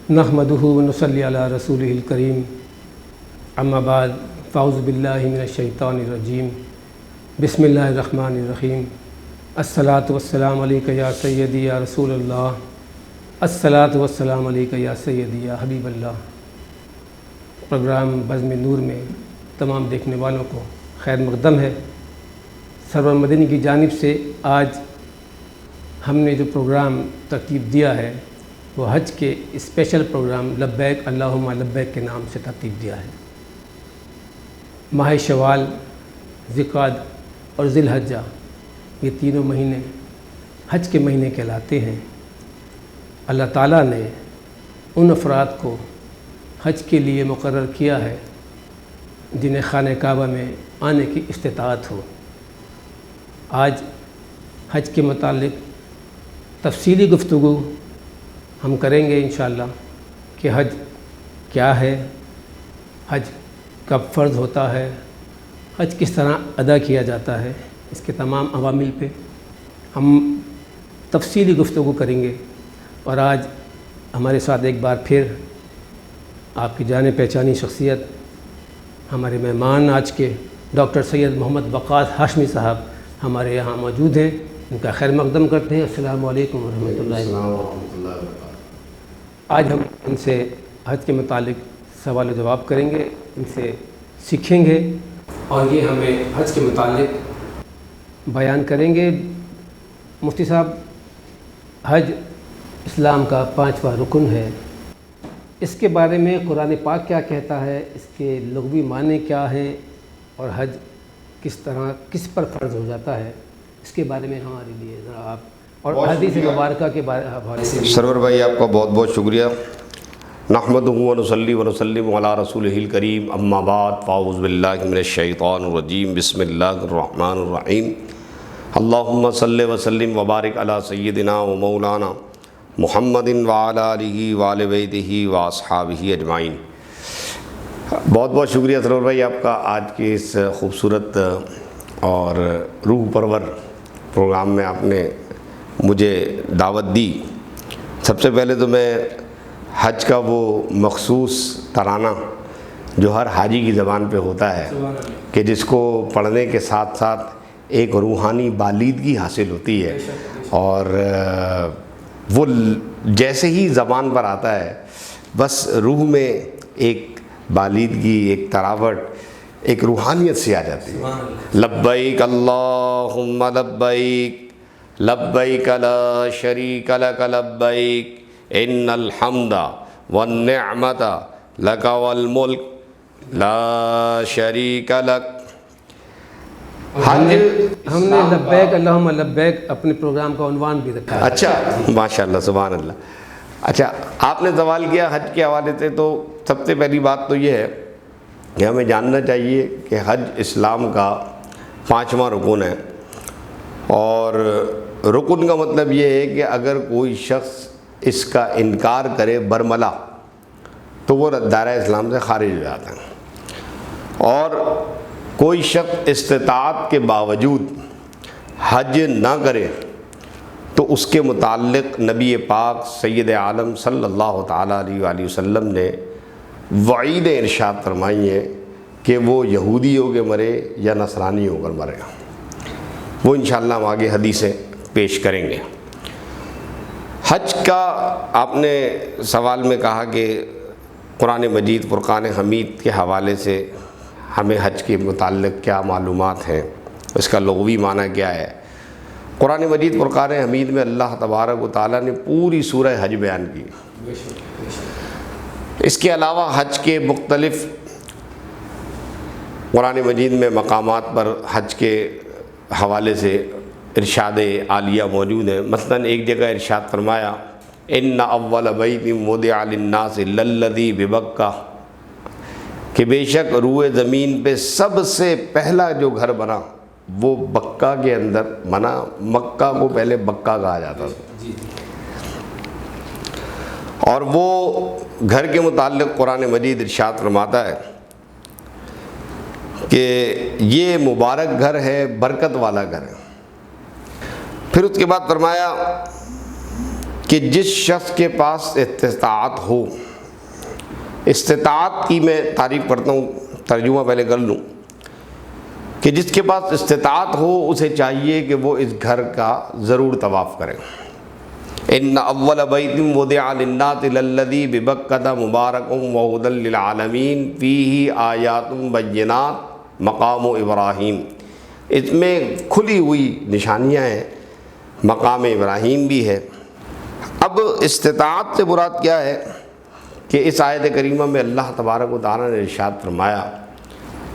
نحمدہ ونصلی علی رسولہ الکریم اما بعد فاعوذ باللہ من الشیطان الرجیم بسم اللہ الرحمن الرحیم الصلاۃ والسلام علیک یا سیدی یا رسول اللہ الصلاۃ والسلام علیک یا سیدی یا حبیب اللہ۔ پروگرام بزم نور میں تمام دیکھنے والوں کو خیر مقدم ہے۔ سرور مدنی کی جانب سے آج ہم نے جو پروگرام ترتیب دیا ہے وہ حج کے اسپیشل پروگرام لبیک اللہم لبیک کے نام سے ترتیب دیا ہے۔ ماہ شوال، ذوالقعدہ اور ذی الحجہ یہ تینوں مہینے حج کے مہینے کہلاتے ہیں۔ اللہ تعالیٰ نے ان افراد کو حج کے لیے مقرر کیا ہے جنہیں خانہ کعبہ میں آنے کی استطاعت ہو۔ آج حج کے متعلق تفصیلی گفتگو ہم کریں گے انشاءاللہ کہ حج کیا ہے، حج کب فرض ہوتا ہے، حج کس طرح ادا کیا جاتا ہے، اس کے تمام عوامل پہ ہم تفصیلی گفتگو کریں گے۔ اور آج ہمارے ساتھ ایک بار پھر آپ کی جانے پہچانی شخصیت، ہمارے مہمان آج کے ڈاکٹر سید محمد وقاص ہاشمی صاحب ہمارے یہاں موجود ہیں۔ ان کا خیر مقدم کرتے ہیں۔ السلام علیکم ورحمۃ اللہ وبرکاتہ۔ آج ہم ان سے حج کے متعلق سوال و جواب کریں گے، ان سے سیکھیں گے اور یہ ہمیں حج کے متعلق بیان کریں گے۔ مفتی صاحب، حج اسلام کا 5واں رکن ہے، اس کے بارے میں قرآن پاک کیا کہتا ہے، اس کے لغوی معنی کیا ہیں اور حج کس طرح کس پر فرض ہو جاتا ہے، اس کے بارے میں ہمارے لیے ذرا آپ اور حدیث مبارکہ کے حوالے سے۔ سرور بھائی آپ کا بہت بہت شکریہ۔ نحمدہ ونصلی ونسلم علی رسولہ الکریم اما بعد فاعوذ باللہ من الشیطان الرجیم بسم اللہ الرحمن الرحیم اللہم صلی وسلم وبارک علی سیدنا و مولانا محمد وعلی آلہ وآل بیتہ واصحابہ اجمعین۔ بہت بہت شکریہ سرور بھائی آپ کا، آج کے اس خوبصورت اور روح پرور پروگرام میں آپ نے مجھے دعوت دی۔ سب سے پہلے تو میں حج کا وہ مخصوص ترانہ جو ہر حاجی کی زبان پہ ہوتا ہے کہ جس کو پڑھنے کے ساتھ ساتھ ایک روحانی بالیدگی حاصل ہوتی ہے، اور وہ جیسے ہی زبان پر آتا ہے بس روح میں ایک بالیدگی، ایک تراوٹ، ایک روحانیت سی آ جاتی ہے۔ لبیک اللہم لبیک لبیک لا شریک لک لبیک ان الحمد والنعمت لک والملک لا شریک لک۔ ہم نے لبیک اللہم لبیک اپنے پروگرام کا عنوان بھی رکھا ہے۔ اچھا، ماشاءاللہ، سبحان اللہ۔ اچھا، آپ نے سوال کیا حج کے حوالے سے، تو سب سے پہلی بات تو یہ ہے کہ ہمیں جاننا چاہیے کہ حج اسلام کا 5واں رکن ہے، اور رکن کا مطلب یہ ہے کہ اگر کوئی شخص اس کا انکار کرے برملا تو وہ دائرہ اسلام سے خارج ہو جاتا ہے، اور کوئی شخص استطاعت کے باوجود حج نہ کرے تو اس کے متعلق نبی پاک سید عالم صلی اللہ تعالیٰ علیہ وآلہ وسلم نے وعید ارشاد فرمائی ہے کہ وہ یہودی ہو کے مرے یا نصرانی ہو کر مرے۔ وہ انشاءاللہ ہم آگے حدیثیں پیش کریں گے۔ حج کا آپ نے سوال میں کہا کہ قرآن مجید فرقان حمید کے حوالے سے ہمیں حج کے متعلق کیا معلومات ہیں، اس کا لغوی معنی کیا ہے۔ قرآن مجید فرقان حمید میں اللہ تبارک و تعالیٰ نے پوری سورہ حج بیان کی۔ اس کے علاوہ حج کے مختلف قرآن مجید میں مقامات پر حج کے حوالے سے ارشاد عالیہ موجود ہیں۔ مثلا ایک جگہ ارشاد فرمایا ان اول بیت وضع للناس للذی ببکہ، کہ بے شک روئے زمین پہ سب سے پہلا جو گھر بنا وہ بکہ کے اندر بنا۔ مکہ کو پہلے بکہ کہا جاتا تھا، اور وہ گھر کے متعلق قرآن مجید ارشاد فرماتا ہے کہ یہ مبارک گھر ہے، برکت والا گھر ہے۔ پھر اس کے بعد فرمایا کہ جس شخص کے پاس استطاعت ہو، استطاعت کی میں تعریف کرتا ہوں، ترجمہ پہلے کر لوں، کہ جس کے پاس استطاعت ہو اسے چاہیے کہ وہ اس گھر کا ضرور طواف کرے۔ ان اول بیت وضع للناس للذی ببکۃ مبارک وہدی للعالمین فیہ آیات بینات مقام ابراہیم، اس میں کھلی ہوئی نشانیاں ہیں، مقام ابراہیم بھی ہے۔ اب استطاعت سے مراد کیا ہے کہ اس آیت کریمہ میں اللہ تبارک و تعالیٰ نے ارشاد فرمایا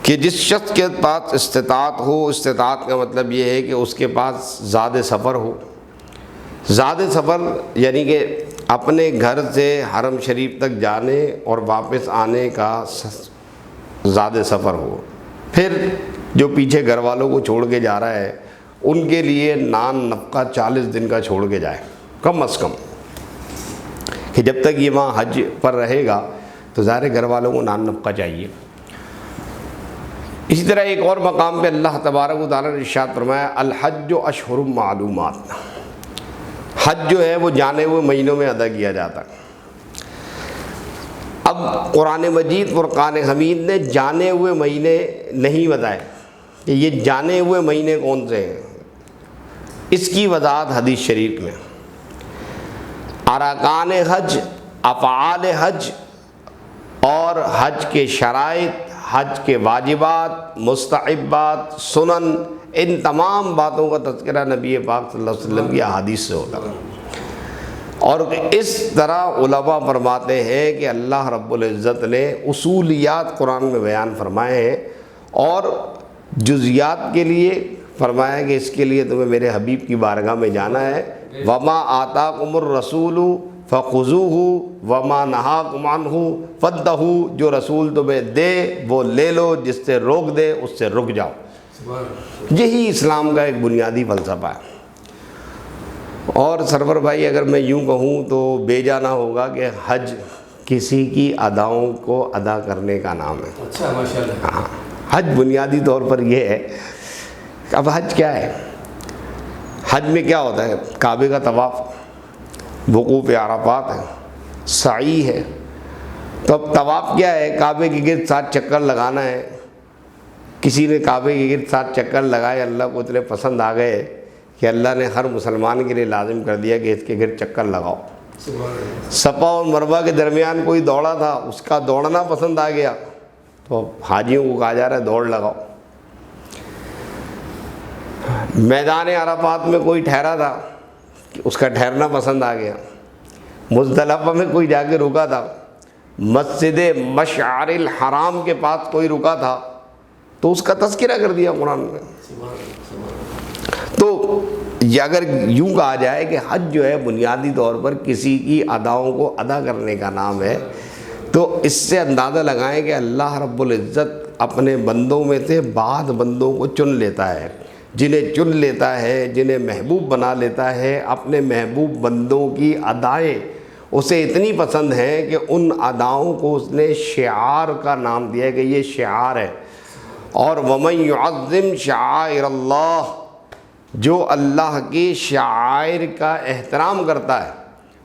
کہ جس شخص کے پاس استطاعت ہو، استطاعت کا مطلب یہ ہے کہ اس کے پاس زاد سفر ہو۔ زاد سفر یعنی کہ اپنے گھر سے حرم شریف تک جانے اور واپس آنے کا زاد سفر ہو۔ پھر جو پیچھے گھر والوں کو چھوڑ کے جا رہا ہے ان کے لیے نان نفقہ 40 دن کا چھوڑ کے جائے کم از کم، کہ جب تک یہ وہاں حج پر رہے گا تو ظاہر گھر والوں کو نان نفقہ چاہیے۔ اسی طرح ایک اور مقام پہ اللہ تبارک و تعالیٰ نے ارشاد فرمایا الحج اشہر معلومات، حج جو ہے وہ جانے ہوئے مہینوں میں ادا کیا جاتا ہے۔ اب قرآن مجید فرقان حمید نے جانے ہوئے مہینے نہیں بتائے کہ یہ جانے ہوئے مہینے کون سے ہیں، اس کی وضاحت حدیث شریف میں ارکان حج، افعال حج اور حج کے شرائط، حج کے واجبات، مستحبات، سنن، ان تمام باتوں کا تذکرہ نبی پاک صلی اللہ علیہ وسلم کی احادیث سے ہوتا ہے۔ اور اس طرح علماء فرماتے ہیں کہ اللہ رب العزت نے اصولیات قرآن میں بیان فرمائے ہیں اور جزیات کے لیے فرمایا کہ اس کے لیے تمہیں میرے حبیب کی بارگاہ میں جانا ہے۔ وما آتاکم الرسول فخذوہ وما نہاکم عنہ فانتہوا، جو رسول تمہیں دے وہ لے لو، جس سے روک دے اس سے رک جاؤ۔ یہی اسلام کا ایک بنیادی فلسفہ ہے۔ اور سرور بھائی اگر میں یوں کہوں تو بے جانا ہوگا کہ حج کسی کی اداؤں کو ادا کرنے کا نام ہے۔ اچھا ماشاءاللہ۔ ہاں، حج بنیادی طور پر یہ ہے۔ اب حج کیا ہے؟ حج میں کیا ہوتا ہے؟ کعبے کا طواف، وقوف عرفات ہے، سعی ہے۔ تو اب طواف کیا ہے؟ کعبے کے گرد 7 چکر لگانا ہے۔ کسی نے کعبے کے گرد 7 چکر لگائے، اللہ کو اتنے پسند آ گئے کہ اللہ نے ہر مسلمان کے لیے لازم کر دیا کہ اس کے گرد چکر لگاؤ۔ صفا اور مروہ کے درمیان کوئی دوڑا تھا، اس کا دوڑنا پسند آ گیا تو حاجیوں کو کہا جا رہا ہے دوڑ لگاؤ۔ میدان عرفات میں کوئی ٹھہرا تھا، اس کا ٹھہرنا پسند آ گیا۔ مزدلفہ میں کوئی جا کے رکا تھا، مسجد مشعر الحرام کے پاس کوئی رکا تھا تو اس کا تذکرہ کر دیا قرآن میں۔ تو یہ اگر یوں کہا جائے کہ حج جو ہے بنیادی طور پر کسی کی اداؤں کو ادا کرنے کا نام ہے، تو اس سے اندازہ لگائیں کہ اللہ رب العزت اپنے بندوں میں سے بعض بندوں کو چن لیتا ہے، جنہیں چن لیتا ہے، جنہیں محبوب بنا لیتا ہے۔ اپنے محبوب بندوں کی ادائیں اسے اتنی پسند ہیں کہ ان اداؤں کو اس نے شعار کا نام دیا ہے کہ یہ شعار ہے۔ اور وَمَن يُعَظِّمْ شَعَائِرَ اللَّهِ، جو اللہ کی شعائر کا احترام کرتا ہے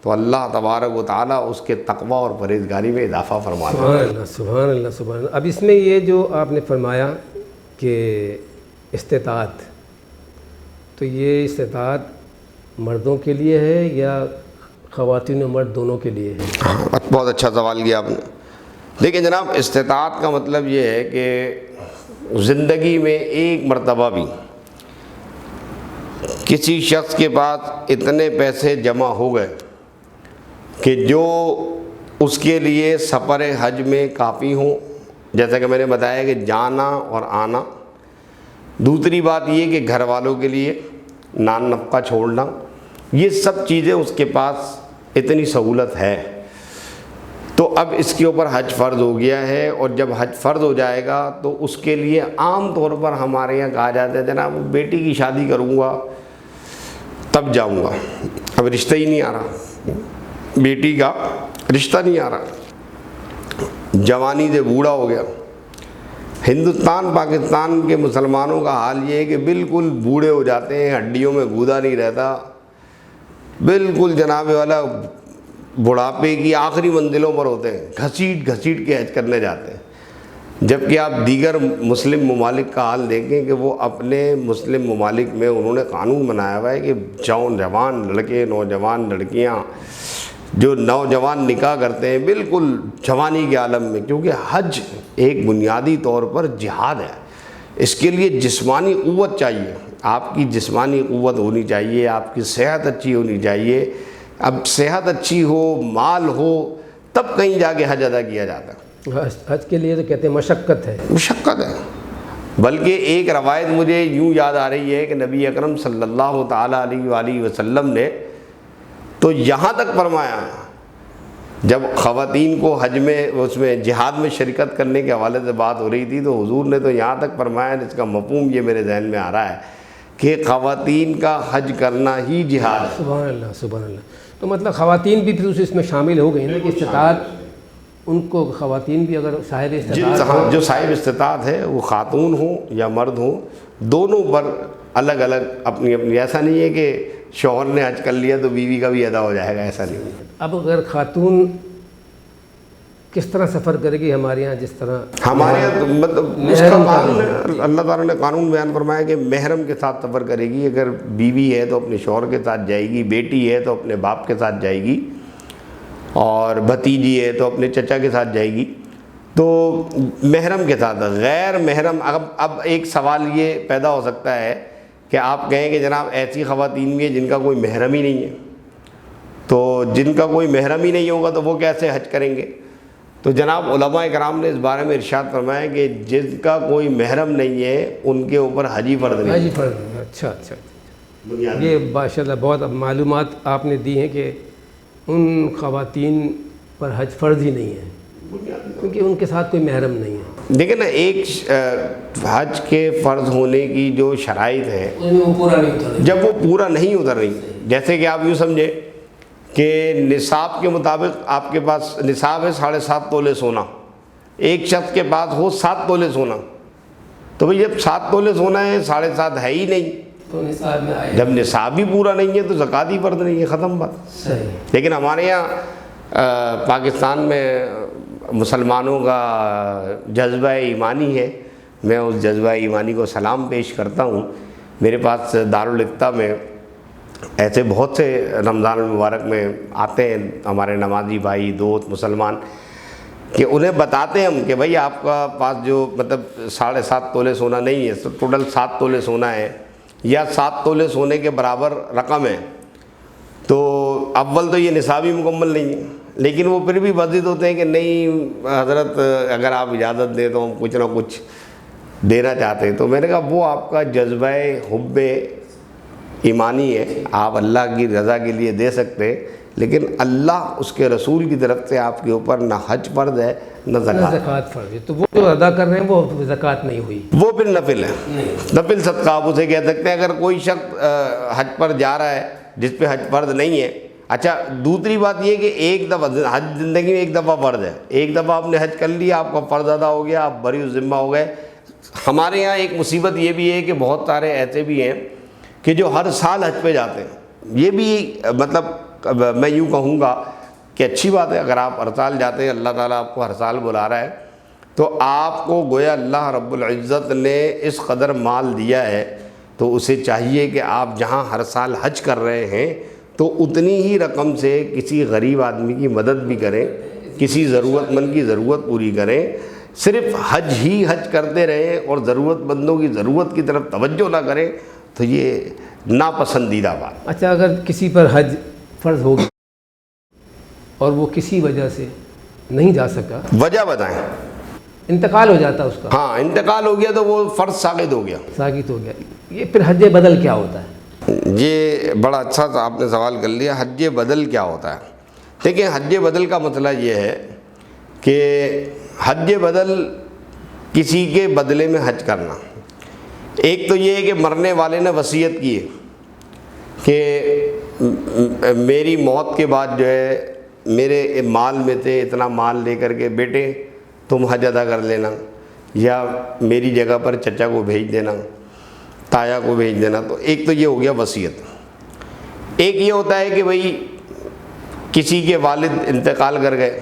تو اللہ تبارک و تعالیٰ اس کے تقوی اور پرہیزگاری میں اضافہ فرماتا ہے۔ سبحان اللہ سبحان اللہ سبحان اللہ۔ اب اس میں یہ جو آپ نے فرمایا کہ استطاعت، تو یہ استطاعت مردوں کے لیے ہے یا خواتین و مرد دونوں کے لیے ہے؟ بہت اچھا سوال کیا آپ نے۔ دیکھیں جناب، استطاعت کا مطلب یہ ہے کہ زندگی میں ایک مرتبہ بھی کسی شخص کے پاس اتنے پیسے جمع ہو گئے کہ جو اس کے لیے سفر حج میں کافی ہوں، جیسا کہ میں نے بتایا کہ جانا اور آنا، دوسری بات یہ کہ گھر والوں کے لیے نان نفقہ چھوڑنا، یہ سب چیزیں اس کے پاس اتنی سہولت ہے، تو اب اس کے اوپر حج فرض ہو گیا ہے۔ اور جب حج فرض ہو جائے گا تو اس کے لیے عام طور پر ہمارے یہاں کہا جاتا ہے جناب بیٹی کی شادی کروں گا تب جاؤں گا، اب رشتہ ہی نہیں آ رہا، بیٹی کا رشتہ نہیں آ رہا، جوانی سے بوڑھا ہو گیا۔ ہندوستان پاکستان کے مسلمانوں کا حال یہ ہے کہ بالکل بوڑھے ہو جاتے ہیں، ہڈیوں میں گودا نہیں رہتا، بالکل جناب والا بڑھاپے کی آخری منزلوں پر ہوتے ہیں، گھسیٹ گھسیٹ کے حج کرنے جاتے ہیں۔ جبکہ آپ دیگر مسلم ممالک کا حال دیکھیں کہ وہ اپنے مسلم ممالک میں انہوں نے قانون بنایا ہوا ہے کہ جوان لڑکے نوجوان لڑکیاں جو نوجوان نکاح کرتے ہیں بالکل جوانی کے عالم میں، کیونکہ حج ایک بنیادی طور پر جہاد ہے، اس کے لیے جسمانی قوت چاہیے، آپ کی جسمانی قوت ہونی چاہیے، آپ کی صحت اچھی ہونی چاہیے۔ اب صحت اچھی ہو، مال ہو، تب کہیں جا کے حج ادا کیا جاتا ہے۔ حج کے لیے تو کہتے ہیں مشقت ہے، مشقت ہے۔ بلکہ ایک روایت مجھے یوں یاد آ رہی ہے کہ نبی اکرم صلی اللہ تعالیٰ علیہ وآلہ وسلم نے تو یہاں تک فرمایا، جب خواتین کو حج میں اس میں جہاد میں شرکت کرنے کے حوالے سے بات ہو رہی تھی تو حضور نے تو یہاں تک فرمایا، جس کا مفہوم یہ میرے ذہن میں آ رہا ہے کہ خواتین کا حج کرنا ہی جہاد ہے۔ سبحان اللہ سبحان اللہ۔ تو مطلب خواتین بھی پھر اس میں شامل ہو گئی نا کہ استطاعت ان کو، خواتین بھی اگر صاحب استطاعت جو صاحب استطاعت ہے وہ خاتون ہوں یا مرد ہوں، دونوں پر الگ الگ اپنی اپنی، ایسا نہیں ہے کہ شوہر نے حج کر لیا تو بیوی کا بھی ادا ہو جائے گا، ایسا نہیں ہے۔ اب اگر خاتون کس طرح سفر کرے گی؟ ہمارے یہاں جس طرح ہمارے یہاں مطلب اس کا قانون ہے، اللہ تعالیٰ نے قانون بیان فرمایا کہ محرم کے ساتھ سفر کرے گی، اگر بیوی ہے تو اپنے شوہر کے ساتھ جائے گی، بیٹی ہے تو اپنے باپ کے ساتھ جائے گی، اور بھتیجی ہے تو اپنے چچا کے ساتھ جائے گی، تو محرم کے ساتھ۔ غیر محرم، اب ایک سوال یہ پیدا ہو سکتا ہے کہ آپ کہیں کہ جناب ایسی خواتین بھی ہیں جن کا کوئی محرم ہی نہیں ہے، تو جن کا کوئی محرم ہی نہیں ہوگا تو وہ کیسے حج کریں گے؟ تو جناب علماء کرام نے اس بارے میں ارشاد فرمایا کہ جن کا کوئی محرم نہیں ہے ان کے اوپر حجی فرض نہیں ہے۔ حجی فرض، اچھا اچھا، یہ ماشاءاللہ بہت معلومات آپ نے دی ہیں کہ ان خواتین پر حج فرض ہی نہیں ہے کیونکہ ان کے ساتھ کوئی محرم نہیں ہے۔ دیکھیں نا، ایک حج کے فرض ہونے کی جو شرائط ہے جب وہ پورا نہیں اتر رہی، جیسے کہ آپ یوں سمجھے کہ نصاب کے مطابق آپ کے پاس نصاب ہے 7.5 تولے سونا، ایک شخص کے پاس ہو 7 تولے سونا، تو بھئی جب 7 تولے سونا ہے 7.5 ہے ہی نہیں، تو نصاب میں آئے، جب نصاب ہی پورا نہیں ہے تو زکوٰۃ ہی فرض نہیں ہے، ختم بات۔ صحیح۔ لیکن ہمارے یہاں پاکستان میں مسلمانوں کا جذبہ ایمانی ہے، میں اس جذبہ ایمانی کو سلام پیش کرتا ہوں۔ میرے پاس دارالفتہ میں ایسے بہت سے رمضان المبارک میں آتے ہیں ہمارے نمازی بھائی دوست مسلمان، کہ انہیں بتاتے ہیں ہم کہ بھائی آپ کا پاس جو مطلب 7.5 تولے سونا نہیں ہے، ٹوٹل 7 تولے سونا ہے یا 7 تولے سونے کے برابر رقم ہے، تو اول تو یہ نصابی مکمل نہیں ہے، لیکن وہ پھر بھی بضد ہوتے ہیں کہ نہیں حضرت اگر آپ اجازت دیں تو ہم کچھ نہ کچھ دینا چاہتے ہیں۔ تو میں نے کہا وہ آپ کا جذبہ حب ایمانی ہے، آپ اللہ کی رضا کے لیے دے سکتے ہیں، لیکن اللہ اس کے رسول کی طرف سے آپ کے اوپر نہ حج فرض ہے نہ زکوٰۃ فرض ہے، تو وہ جو ادا کر رہے ہیں وہ زکوٰۃ نہیں ہوئی، وہ پھر نفل ہے، نفل صدقہ آپ اسے کہہ سکتے ہیں۔ اگر کوئی شخص حج پر جا رہا ہے جس پہ حج فرض نہیں ہے، اچھا دوسری بات یہ کہ ایک دفعہ حج زندگی میں ایک دفعہ فرض ہے، ایک دفعہ آپ نے حج کر لیا، آپ کا فرض ادا ہو گیا، آپ بری الذمہ ہو گئے۔ ہمارے یہاں ایک مصیبت یہ بھی ہے کہ بہت سارے ایسے بھی ہیں کہ جو ہر سال حج پہ جاتے ہیں، یہ بھی مطلب میں یوں کہوں گا کہ اچھی بات ہے، اگر آپ ہر سال جاتے ہیں، اللہ تعالیٰ آپ کو ہر سال بلا رہا ہے، تو آپ کو گویا اللہ رب العزت نے اس قدر مال دیا ہے تو اسے چاہیے کہ آپ جہاں ہر سال حج کر رہے ہیں تو اتنی ہی رقم سے کسی غریب آدمی کی مدد بھی کریں، کسی ضرورت مند کی ضرورت پوری کریں۔ صرف حج ہی حج کرتے رہیں اور ضرورت مندوں کی ضرورت کی طرف توجہ نہ کریں تو یہ ناپسندیدہ بات۔ اچھا، اگر کسی پر حج فرض ہو گیا اور وہ کسی وجہ سے نہیں جا سکا، وجہ بتائیں۔ انتقال ہو جاتا اس کا، ہاں، انتقال ہو گیا تو وہ فرض ساقط ہو گیا۔ ساقط ہو گیا، یہ پھر حج بدل کیا ہوتا ہے؟ یہ بڑا اچھا تھا، آپ نے سوال کر لیا، حج بدل کیا ہوتا ہے۔ دیکھیں، حج بدل کا مسئلہ یہ ہے کہ حج بدل کسی کے بدلے میں حج کرنا۔ ایک تو یہ ہے کہ مرنے والے نے وصیت کی ہے کہ میری موت کے بعد جو ہے میرے مال میں سے اتنا مال لے کر کے بیٹے تم حج ادا کر لینا، یا میری جگہ پر چچا کو بھیج دینا، تایا کو بھیج دینا۔ تو ایک تو یہ ہو گیا وصیت۔ ایک یہ ہوتا ہے کہ بھئی کسی کے والد انتقال کر گئے،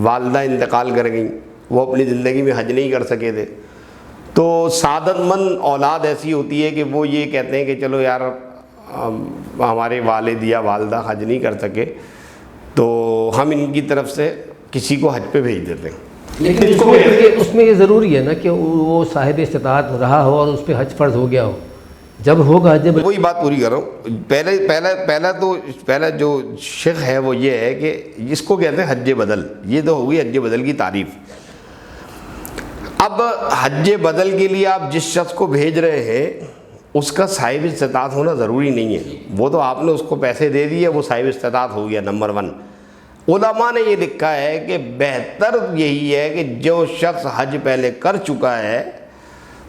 والدہ انتقال کر گئیں، وہ اپنی زندگی میں حج نہیں کر سکے تھے، تو سعادت مند اولاد ایسی ہوتی ہے کہ وہ یہ کہتے ہیں کہ چلو یار ہمارے والد یا والدہ حج نہیں کر سکے تو ہم ان کی طرف سے کسی کو حج پہ بھیج دیتے ہیں۔ لیکن اس میں یہ ضروری ہے نا کہ وہ صاحب استطاعت رہا ہو اور اس پہ حج فرض ہو گیا ہو، جب ہوگا حج بدل۔ وہی بات پوری کر رہا ہوں۔ پہلا جو شق ہے وہ یہ ہے کہ اس کو کہتے ہیں حج بدل۔ یہ تو ہوگی حج بدل کی تعریف۔ اب حج بدل کے لیے آپ جس شخص کو بھیج رہے ہیں اس کا صاحب استطاعت ہونا ضروری نہیں ہے۔ وہ تو آپ نے اس کو پیسے دے دیے، وہ صاحب استطاعت ہو گیا، نمبر 1۔ علماء نے یہ لکھا ہے کہ بہتر یہی ہے کہ جو شخص حج پہلے کر چکا ہے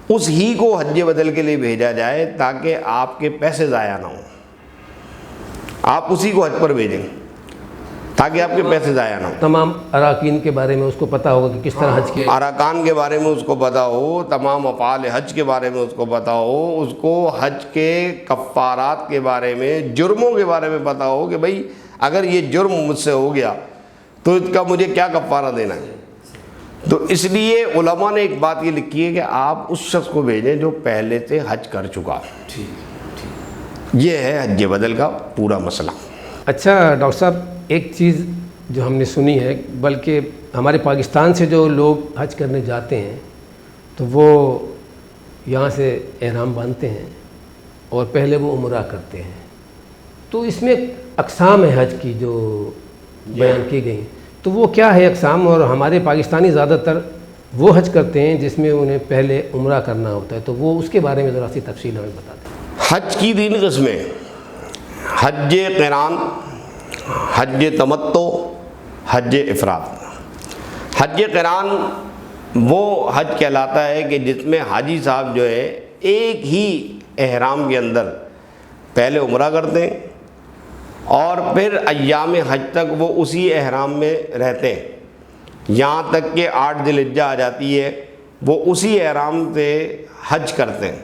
اس ہی کو حج بدل کے لیے بھیجا جائے تاکہ آپ کے پیسے ضائع نہ ہوں۔ آپ اسی کو حج پر بھیجیں تاکہ آپ کے پیسے ضائع نہ ہوں۔ تمام اراکین کے بارے میں اس کو پتہ ہوگا کہ کس طرح حج کیا، اراکان کے بارے میں اس کو پتہ ہو، تمام افعال حج کے بارے میں اس کو پتہ ہو، اس کو حج کے کفارات کے بارے میں، جرموں کے بارے میں پتہ ہو کہ بھئی اگر یہ جرم مجھ سے ہو گیا تو اس کا مجھے کیا کفارہ دینا ہے۔ تو اس لیے علماء نے ایک بات یہ لکھی ہے کہ آپ اس شخص کو بھیجیں جو پہلے سے حج کر چکا۔ یہ ہے حج بدل کا پورا مسئلہ۔ اچھا ڈاکٹر صاحب، ایک چیز جو ہم نے سنی ہے، بلکہ ہمارے پاکستان سے جو لوگ حج کرنے جاتے ہیں تو وہ یہاں سے احرام باندھتے ہیں اور پہلے وہ عمرہ کرتے ہیں، تو اس میں اقسام ہے حج کی جو بیان کی گئی، تو وہ کیا ہے اقسام؟ اور ہمارے پاکستانی زیادہ تر وہ حج کرتے ہیں جس میں انہیں پہلے عمرہ کرنا ہوتا ہے، تو وہ اس کے بارے میں ذرا سی تفصیل ہمیں بتا دیں۔ حج کی 3 قسمیں: حج قران، حج تمتع، حج افراد۔ حج قران وہ حج کہلاتا ہے کہ جس میں حاجی صاحب جو ہے ایک ہی احرام کے اندر پہلے عمرہ کرتے ہیں اور پھر ایام حج تک وہ اسی احرام میں رہتے ہیں، یہاں تک کہ 8 ذی الحجہ آ جاتی ہے، وہ اسی احرام سے حج کرتے ہیں،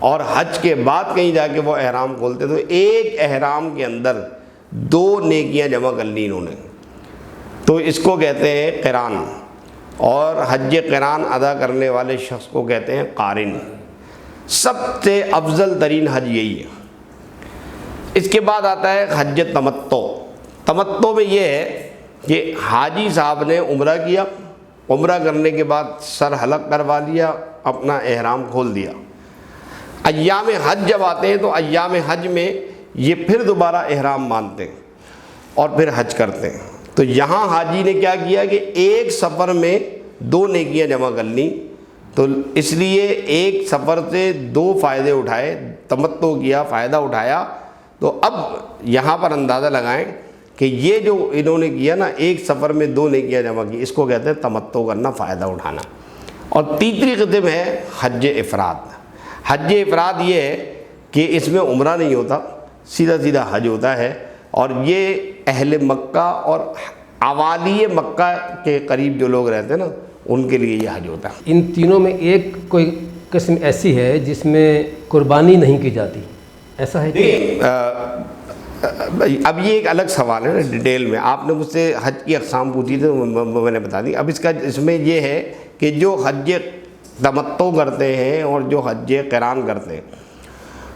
اور حج کے بعد کہیں جا کے وہ احرام کھولتے ہیں۔ تو ایک احرام کے اندر 2 نیکیاں جمع کر لی انہوں نے، تو اس کو کہتے ہیں قران، اور حج قران ادا کرنے والے شخص کو کہتے ہیں قارن۔ سب سے افضل ترین حج یہی ہے۔ اس کے بعد آتا ہے حج تمتع۔ تمتع میں یہ ہے کہ حاجی صاحب نے عمرہ کیا، عمرہ کرنے کے بعد سر حلق کروا لیا، اپنا احرام کھول دیا، ایام حج جب آتے ہیں تو ایام حج میں یہ پھر دوبارہ احرام باندھتے ہیں اور پھر حج کرتے ہیں۔ تو یہاں حاجی نے کیا کیا کہ ایک سفر میں 2 نیکیاں جمع کر لیں، تو اس لیے ایک سفر سے 2 فائدے اٹھائے، تمتع کیا، فائدہ اٹھایا۔ تو اب یہاں پر اندازہ لگائیں کہ یہ جو انہوں نے کیا نا، ایک سفر میں 2 نیکیاں جمع کی، اس کو کہتے ہیں تمتع کرنا، فائدہ اٹھانا۔ اور تیسری قسم ہے حج افراد۔ حج افراد یہ ہے کہ اس میں عمرہ نہیں ہوتا، سیدھا سیدھا حج ہوتا ہے، اور یہ اہل مکہ اور عوالی مکہ کے قریب جو لوگ رہتے ہیں نا، ان کے لیے یہ حج ہوتا ہے۔ ان تینوں میں ایک کوئی قسم ایسی ہے جس میں قربانی نہیں کی جاتی، ایسا ہے کہ؟ اب یہ ایک الگ سوال ہے نا، ڈیٹیل میں آپ نے مجھ سے حج کی اقسام پوچھی تھی، میں نے بتا دی۔ اب اس میں یہ ہے کہ جو حج تمتع کرتے ہیں اور جو حج قران کرتے ہیں،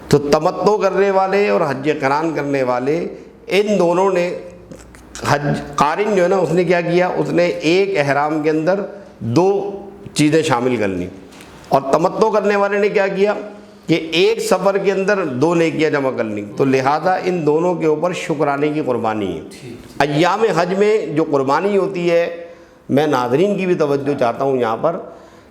تو تمتع کرنے والے اور حج قران کرنے والے، ان دونوں نے حج قارن جو ہے نا، اس نے کیا کیا، اس نے ایک احرام کے اندر 2 چیزیں شامل کر لیں، اور تمتع کرنے والے نے کیا کیا کہ ایک سفر کے اندر 2 نیکیاں جمع کرنی، تو لہٰذا ان دونوں کے اوپر شکرانے کی قربانی ہے۔ ایام حج میں جو قربانی ہوتی ہے، میں ناظرین کی بھی توجہ چاہتا ہوں یہاں پر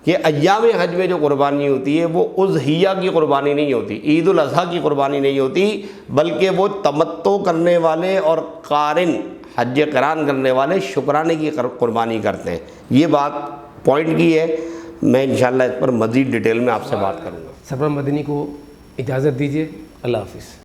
کہ ایام حج میں جو قربانی ہوتی ہے وہ اضحیہ کی قربانی نہیں ہوتی، عید الاضحیٰ کی قربانی نہیں ہوتی، بلکہ وہ تمتع کرنے والے اور قارن حج قران کرنے والے شکرانے کی قربانی کرتے ہیں۔ یہ بات پوائنٹ کی ہے، میں انشاءاللہ اس پر مزید ڈیٹیل میں آپ سے بات کروں گا۔ سرور مدنی کو اجازت دیجیے، اللہ حافظ۔